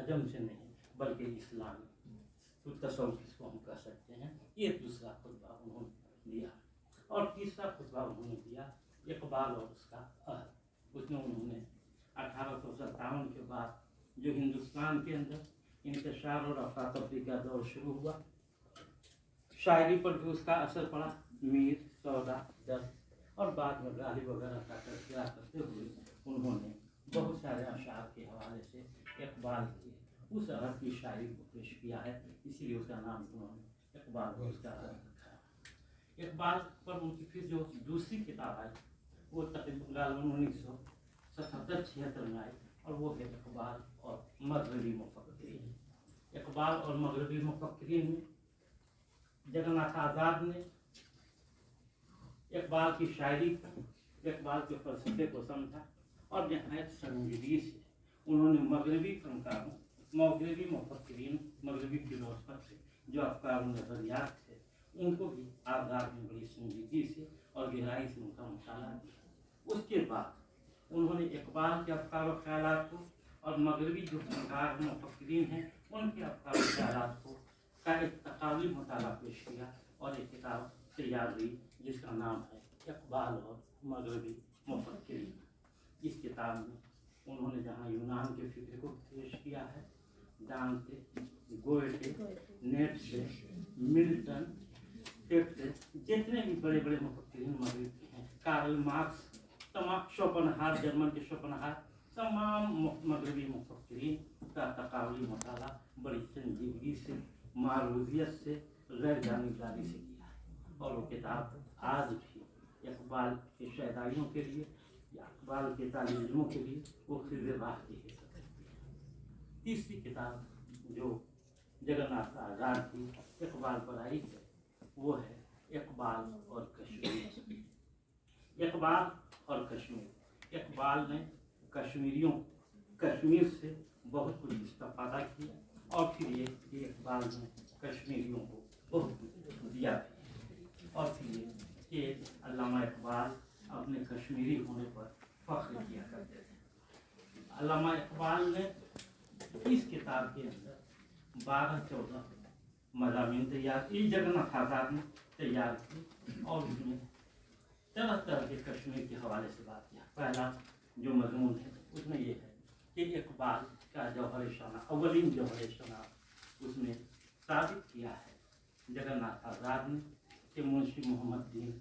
अजम से नहीं बल्कि इस्लामी तसव्वुफ इसको हम कह सकते हैं। ये दूसरा खुतबा उन्होंने दिया। और तीसरा खुतबा उन्होंने दिया इकबाल और उसका अहद। उसमें उन्होंने 1857 के बाद जो हिंदुस्तान के अंदर इंतशार और अफरा-तफरी का दौर शुरू हुआ, शायरी पर भी उसका असर पड़ा। मीर, सौदा, दर्द और बाद में गालिब वगैरह का तज़किरा करते हुए उन्होंने बहुत सारे अशार के हवाले से इकबाल के उस अहद की शायरी को पेश किया है। इसीलिए उसका नाम उन्होंने इकबाल और उसका अहद रखा है। इकबाल पर उनकी फिर जो दूसरी किताब आई वो तकरीबन 1977-76 में आई और वो है इकबाल और मगरबी मुफक्किरीन। इकबाल और मगरबी मुफक्किरीन में जगन्नाथ आज़ाद ने इकबाल की शायरी को, इकबाल के फलसफे को समझा और नहायत संजीदगी से उन्होंने मगरबी फनकारों, मगरबी मुफक्किरीन, मगरबी फिलोसफर से जो अफकार नज़रियात थे उनको भी आज़ाद ने बड़ी संजीदगी से और गहराई से उनका मुताला किया। उसके बाद उन्होंने इकबाल के अफकार व ख्यालात को और मगरबी जो फनकार मुफक्किरीन हैं उनके अफकार व ख्यालात को का एक तकावी मुताला पेश किया और एक किताब तैयार हुई जिसका नाम है इकबाल और मगरबी मुफक्किरीन। इस किताब में उन्होंने जहाँ यूनान के फिक्र को पेश किया है, दांते, गोएटे, नीत्शे, मिल्टन, टेक्टे, जितने भी बड़े बड़े मुफक्किरीन मगरब के हैं, कार्ल मार्क्स, तमाम शोपेनहावर, जर्मन के शोपेनहावर, तमाम मगरबी मुफक्किरीन का तकावी मुताला बड़ी संजीदगी से, मारूफियत से, गैर जानिबदारी से किया है। और वो किताब आज भी इकबाल के शहदाइयों के लिए या इकबाल के तालिबों के लिए वो खिज़ राह की है। तीसरी किताब जो जगन्नाथ आज़ाद की इकबाल पर आई है वो है इकबाल और कश्मीर। इकबाल और कश्मीर। इकबाल ने कश्मीर से बहुत कुछ इस्तेफादा किया और फिर ये कि इकबाल ने कश्मीरियों को बहुत कुछ दिया और फिर ये कि अल्लामा इकबाल अपने कश्मीरी होने पर फख्र किया करते थे। अल्लामा इकबाल ने इस किताब के अंदर 12-14 मज़ामीन तैयार की, जगन्नाथ आज़ाद ने तैयार की और उसमें तरह तरह के कश्मीर के हवाले से बात किया। पहला जो मजमून है उसमें ये है कि इकबाल का जौहर शना, अव्वलीन जौहर शना उसमें साबित किया है जगन्नाथ आज़ाद ने कि मुंशी मोहम्मद दीन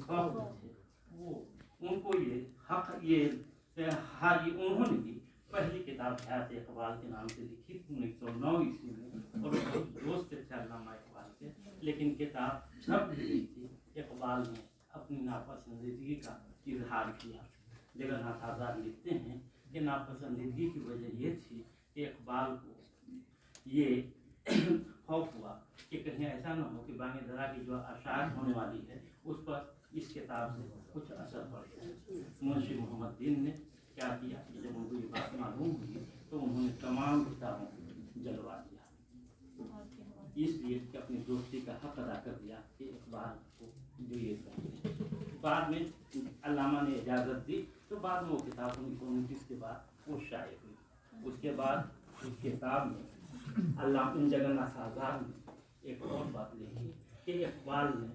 खौफ थे, वो उनको ये हक उन्होंने भी पहली किताब हयात इकबाल के नाम से लिखी 1909 ईस्वी में और बहुत दोस्त थे अल्लामा इकबाल के, लेकिन किताब छप गई थी। इकबाल ने अपनी नापसंदीदगी का इजहार किया। जगन्नाथ आज़ाद लिखते हैं कि नापसंदीदगी की वजह ये थी कि इकबाल को ये खौफ हुआ कि कहीं ऐसा न हो कि बानी दरा की जो अशार होने वाली है उस पर इस किताब से कुछ असर पड़ जाए। मुंशी मोहम्मद दीन ने क्या किया कि जब उनको ये बात मालूम हुई तो उन्होंने तमाम किताबों को जलवा दिया, इसलिए कि अपनी दोस्ती का हक अदा कर दिया कि इकबाल को जो ये चाहिए। बाद में अल्लामा ने इजाज़त दी तो बाद में वो किताब 1929 के बाद वो शाये हुई। उसके बाद उस किताब में अल्लामा जगन्नाथ आज़ाद ने एक और बात लिखी कि इकबाल ने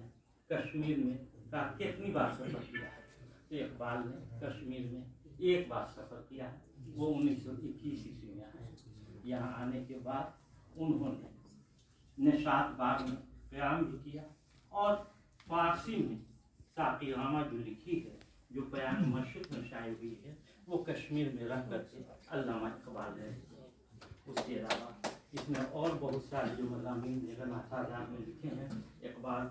कश्मीर में का कितनी बार सफ़र किया है। तो इकबाल ने कश्मीर में एक बार सफ़र किया है, वो 1921 ईस्वी में आए। यहाँ आने के बाद उन्होंने निशात बाग में क़याम भी किया और फारसी में साक़ीनामा जो लिखी है, जो बयान मशरिक़ में शाये हुई है, वो कश्मीर में रह करके अल्लामा इकबाल ने। उसके अलावा इसमें और बहुत सारे जो मज़ामीन जगन्नाथ आज़ाद ने लिखे हैं इकबाल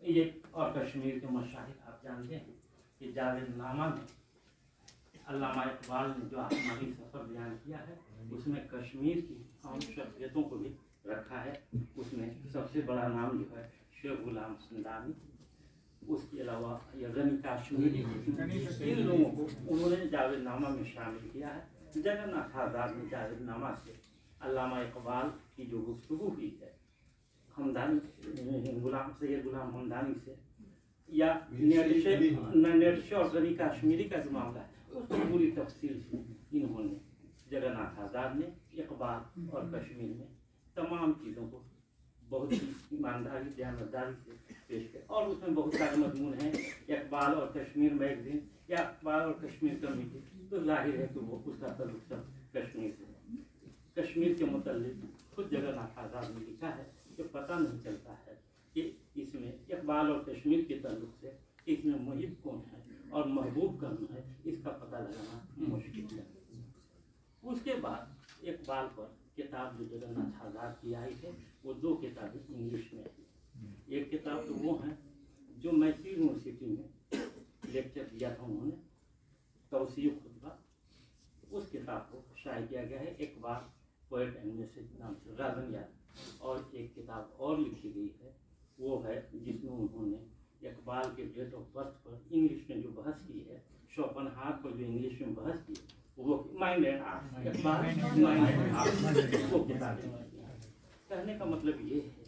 ये और कश्मीर के मशाहिर आप जानते हैं कि जावेदनामा में अल्लामा इकबाल ने जो आसमानी सफ़र बयान किया है उसमें कश्मीर की आम शख्सियतों को भी रखा है। उसमें सबसे बड़ा नाम जो है शेख गुलाम संदानी, उसके अलावा गनी काश्मीरी, इन लोगों को उन्होंने जावेदनामा में शामिल किया है। जगन्नाथ आज़ाद ने जावेदनामा से अल्लामा इकबाल की जो गुफ्तगू हुई है हमदानी सैयद गुलाम हमदानी से या नेटशे और गनी काश्मीरी का जो मामला है उसको पूरी तफसील से इन्होंने जगन्नाथ आज़ाद आज़ाद ने इकबाल और कश्मीर में तमाम चीज़ों को बहुत ही ईमानदारी दयानतदारी से पेश किया और उसमें बहुत सारे मजमून हैं। इकबाल और कश्मीर मैगजीन या इकबाल और कश्मीर कमेटी, तो जाहिर है कि वो उसका ताल्लुक सब कश्मीर से है। कश्मीर के मुतल्लिक खुद जगन्नाथ आज़ाद ने लिखा है कि पता नहीं चलता है कि इसमें इकबाल और कश्मीर के ताल्लुक से इसमें मुहिब कौन है और महबूब कौन है, इसका पता लगाना मुश्किल है। उसके बाद इकबाल पर किताब जो जगन्नाथ आज़ाद की आई है वो 2 किताबें इंग्लिश में है। एक किताब तो वो है जो मैसूर यूनिवर्सिटी में लेक्चर दिया था उन्होंने, तौसीय खुतबा, उस किताब को शाये किया गया है इकबाल पोएट एंड मैसेज नाम से राजन याद। और एक किताब और लिखी गई है वो है जिसमें उन्होंने इकबाल के डेट ऑफ बर्थ पर इंग्लिश में जो बहस की है, शोपनहार पर जो इंग्लिश में बहस की वो mind and art, Iqbal mind and art, वो किताबें। कहने का मतलब ये है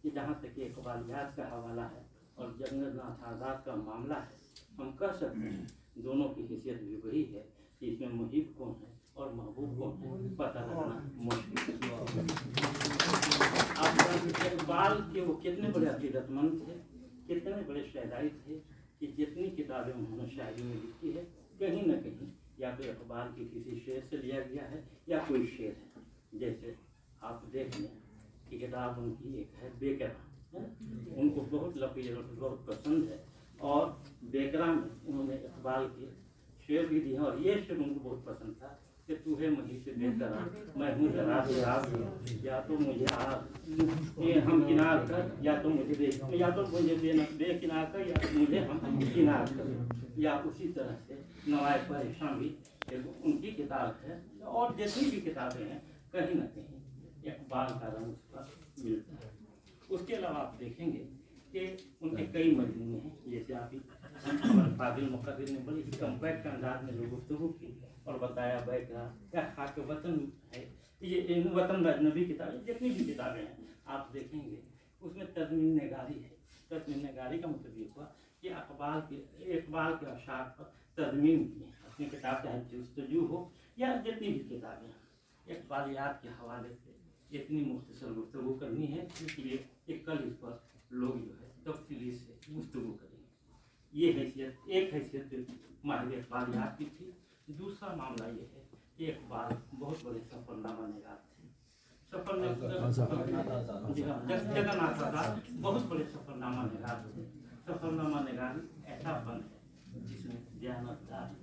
कि जहाँ तक इकबालियात का हवाला है और जगन्नाथ आज़ाद का मामला है, हम कह सकते हैं दोनों की हैसियत भी वही है कि इसमें मुहिब कौन है और महबूब कौन है पता लगाना मुश्किल है। आप इकबाल के वो कितने बड़े अकीदतमंद थे, कितने बड़े शायरी थे कि जितनी किताबें उन्होंने शायरी में लिखी है कहीं न कहीं या तो इकबाल के किसी शेर से लिया गया है या कोई शेर है। जैसे आप देख लें कि किताब उनकी एक है बेकरा, उनको बहुत लपीर बहुत पसंद है और बेकरा में उन्होंने इकबाल के शेर भी दिए और ये शेर उनको बहुत पसंद था कि तू है मुझी से बेकरा, मैं हूँ जरा से आप, या तो मुझे आप ये हम किनार कर, या तो मुझे दे, या तो मुझे बेकिनार कर, या तो मुझे हम किनार कर। या उसी तरह से नवाए परेशान भी उनकी किताब है और जितनी भी किताबें हैं कहीं ना कहीं इकबाल का रंग उस पर मिलता है। उसके अलावा आप देखेंगे कि उनके कई मजमूने हैं, जैसे आप फाजिल मुक़र्रिर ने बड़ी कम्पैक्ट अंदाज में जो गुफ्तगू की और बताया बैकरा क्या खाक वतन है, ये वतन अजनबी किताबें जितनी भी किताबें हैं आप देखेंगे उसमें तज़मीन नगारी है। तज़मीन नगारी का मतलब ये हुआ कि इकबाल के अशार पर तज़मीन की अपनी किताब चाहे जुस्तजू हो या जितनी भी किताबें इकबालियात के हवाले से इतनी मुख्तसर गुफ्तगू करनी है, इसलिए कि कल इस पर लोग जो है तफसीली से गुफ्तगू करेंगे। ये हैसियत एक हैसियत माहिर इकबालियात की थी। दूसरा मामला ये है कि इकबाल बहुत बड़े सफ़रनामा निगार थे। जगन्नाथ आज़ाद बहुत बड़े सफ़रनामा निगार थे। सफ़रनामा निगारी ऐसा फन है जिसमें दयानतदारी